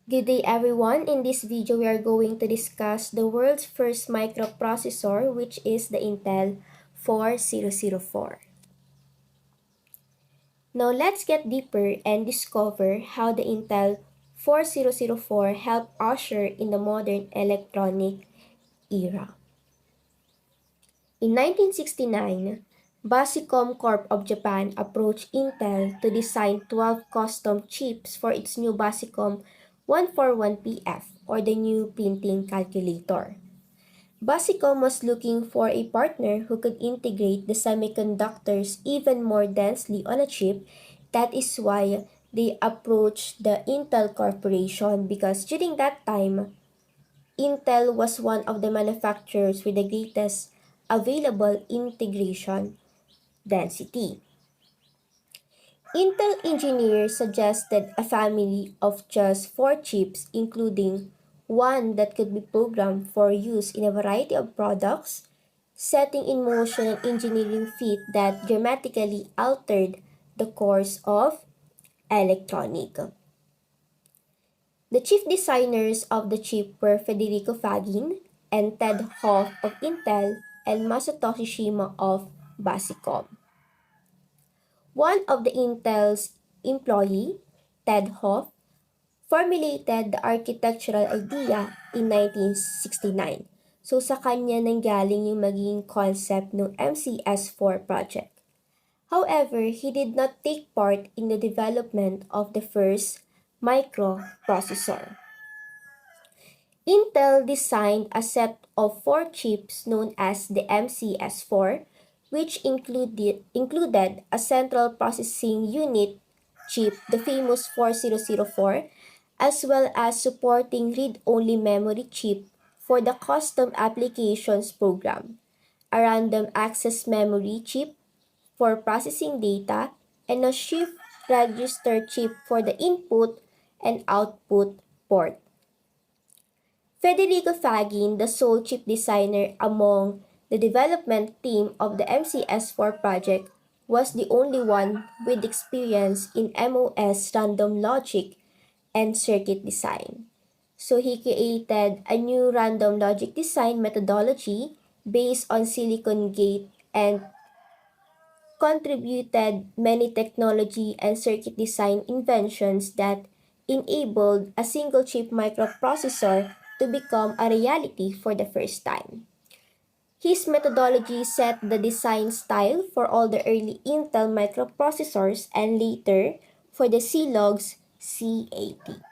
Good day everyone. In this video, we are going to discuss the world's first microprocessor, which is the Intel 4004. Now let's get deeper and discover how the Intel 4004 helped usher in the modern electronic era. In 1969, Basicom Corp of Japan approached Intel to design 12 custom chips for its new Basicom 141PF, or the new printing calculator. Basicom was looking for a partner who could integrate the semiconductors even more densely on a chip. That is why they approached the Intel Corporation, because during that time, Intel was one of the manufacturers with the greatest available integration density. Intel engineers suggested a family of just 4 chips, including one that could be programmed for use in a variety of products, setting in motion an engineering feat that dramatically altered the course of electronic. The chief designers of the chip were Federico Fagin and Ted Hoff of Intel and Masatoshi Shima of Basicom. One of the Intel's employee, Ted Hoff, formulated the architectural idea in 1969. So sa kanya nanggaling yung maging concept ng MCS4 project. However, he did not take part in the development of the first microprocessor. Intel designed a set of 4 chips known as the MCS4, which included a central processing unit chip, the famous 4004, as well as supporting read-only memory chip for the custom applications program, a random access memory chip for processing data, and a shift register chip for the input and output port. Federico Fagin, the sole chip designer among the development team of the MCS4 project, was the only one with experience in MOS random logic and circuit design. So he created a new random logic design methodology based on silicon gate and contributed many technology and circuit design inventions that enabled a single chip microprocessor to become a reality for the first time. His methodology set the design style for all the early Intel microprocessors and later for the C-Log's C80.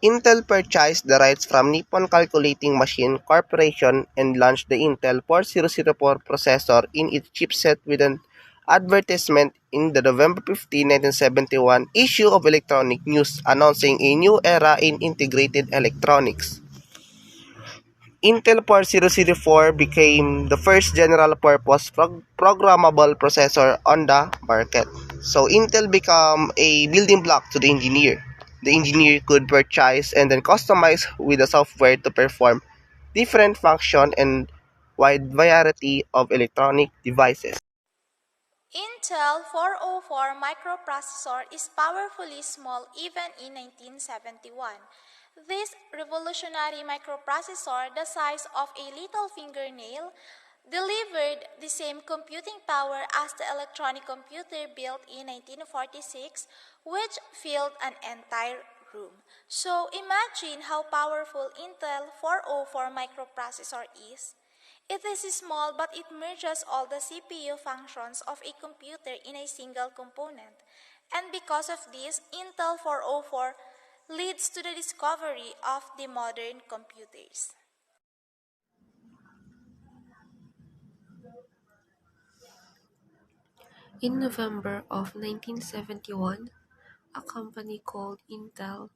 Intel purchased the rights from Nippon Calculating Machine Corporation and launched the Intel 4004 processor in its chipset with an advertisement in the November 15, 1971 issue of Electronic News announcing a new era in integrated electronics. Intel 4004 became the first general-purpose programmable processor on the market. So Intel became a building block to the engineer. The engineer could purchase and then customize with the software to perform different functions and wide variety of electronic devices. Intel 404 microprocessor is powerfully small even in 1971. This revolutionary microprocessor, the size of a little fingernail, delivered the same computing power as the electronic computer built in 1946, which filled an entire room. So imagine how powerful Intel 404 microprocessor is. It is small, but it merges all the CPU functions of a computer in a single component. And because of this, Intel 404 leads to the discovery of the modern computers. In November of 1971, a company called Intel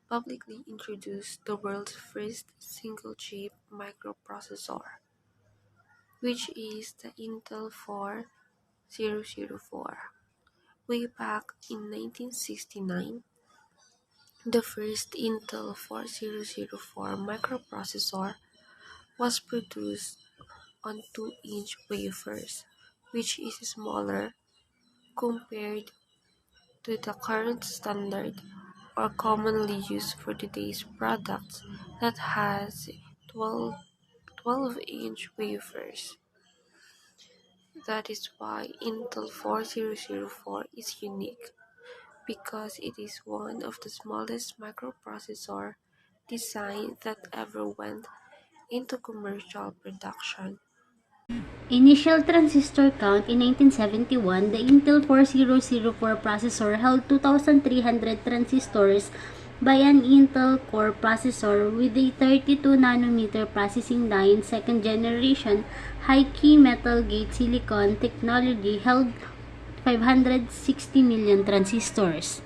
publicly introduced the world's first single-chip microprocessor, which is the Intel 4004. Way back in 1969, the first Intel 4004 microprocessor was produced on 2-inch wafers, which is smaller compared to the current standard or commonly used for today's products that has 12-inch wafers. That is why Intel 4004 is unique because it is one of the smallest microprocessor design that ever went into commercial production. Initial transistor count in 1971, the Intel 4004 processor held 2,300 transistors by an Intel Core processor with a 32 nanometer processing line. Second generation high-k metal gate silicon technology held 560 million transistors.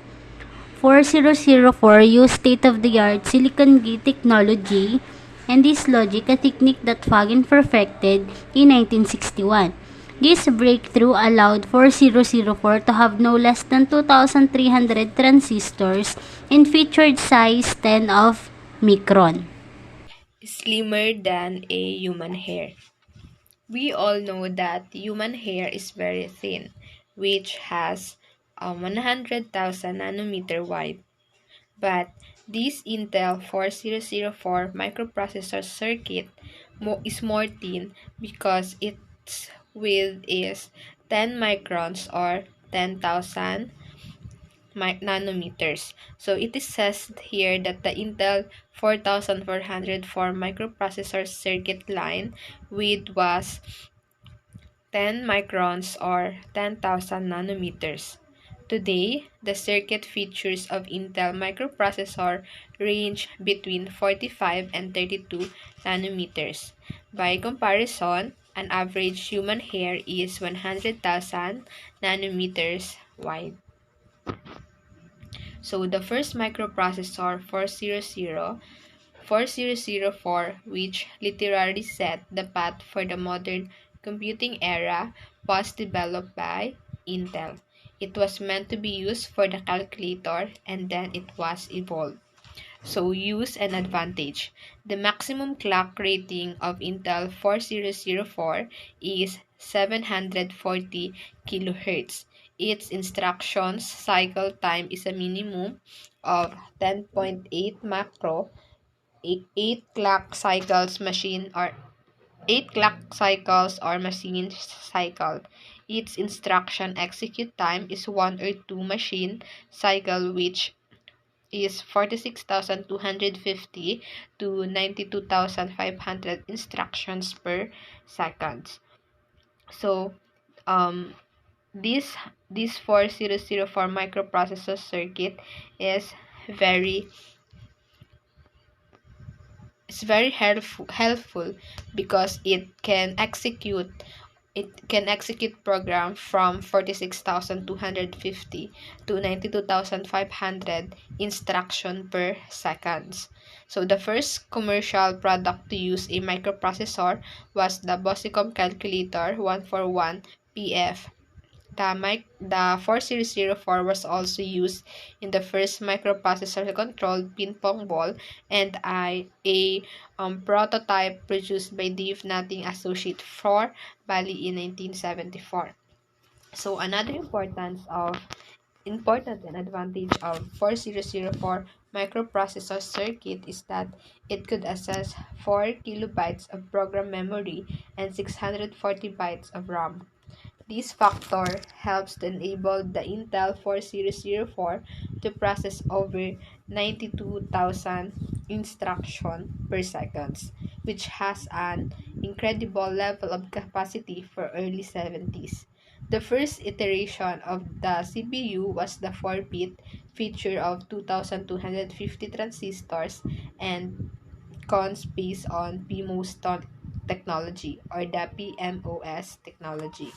4004 used state-of-the-art silicon gate technology and this logic, a technique that Fagen perfected in 1961. This breakthrough allowed 4004 to have no less than 2,300 transistors and featured size 10 of micron. Slimmer than a human hair. We all know that human hair is very thin, which has 100,000 nanometer wide. But this Intel 4004 microprocessor circuit is more thin because its width is 10 microns or 10,000 nanometers. So it is says here that the Intel 4404 microprocessor circuit line width was 10 microns or 10,000 nanometers. Today, the circuit features of Intel microprocessor range between 45 and 32 nanometers. By comparison, an average human hair is 100,000 nanometers wide. So the first microprocessor 4004, which literally set the path for the modern computing era, was developed by Intel. It was meant to be used for the calculator and then it was evolved. So use and advantage. The maximum clock rating of Intel 4004 is 740 kHz. Its instructions cycle time is a minimum of 10.8 macro, 8 clock cycles machine or 8 clock cycles or machine cycle. Its instruction execute time is 1 or 2 machine cycle, which is 46,250 to 92,500 instructions per second. So, um, this this 4004 microprocessor circuit is very helpful because it can execute program from 46,250 to 92,500 instruction per seconds. So the first commercial product to use a microprocessor was the Bosicom calculator 141PF. The 4004 was also used in the first microprocessor-controlled ping-pong ball and a prototype produced by Dave Nutting Associate for Bali in 1974. So another important and advantage of 4004 microprocessor circuit is that it could access 4 kilobytes of program memory and 640 bytes of RAM. This factor helps to enable the Intel 4004 to process over 92,000 instructions per second, which has an incredible level of capacity for early 70s. The first iteration of the CPU was the 4-bit feature of 2,250 transistors and cons based on PMOS technology or the PMOS technology.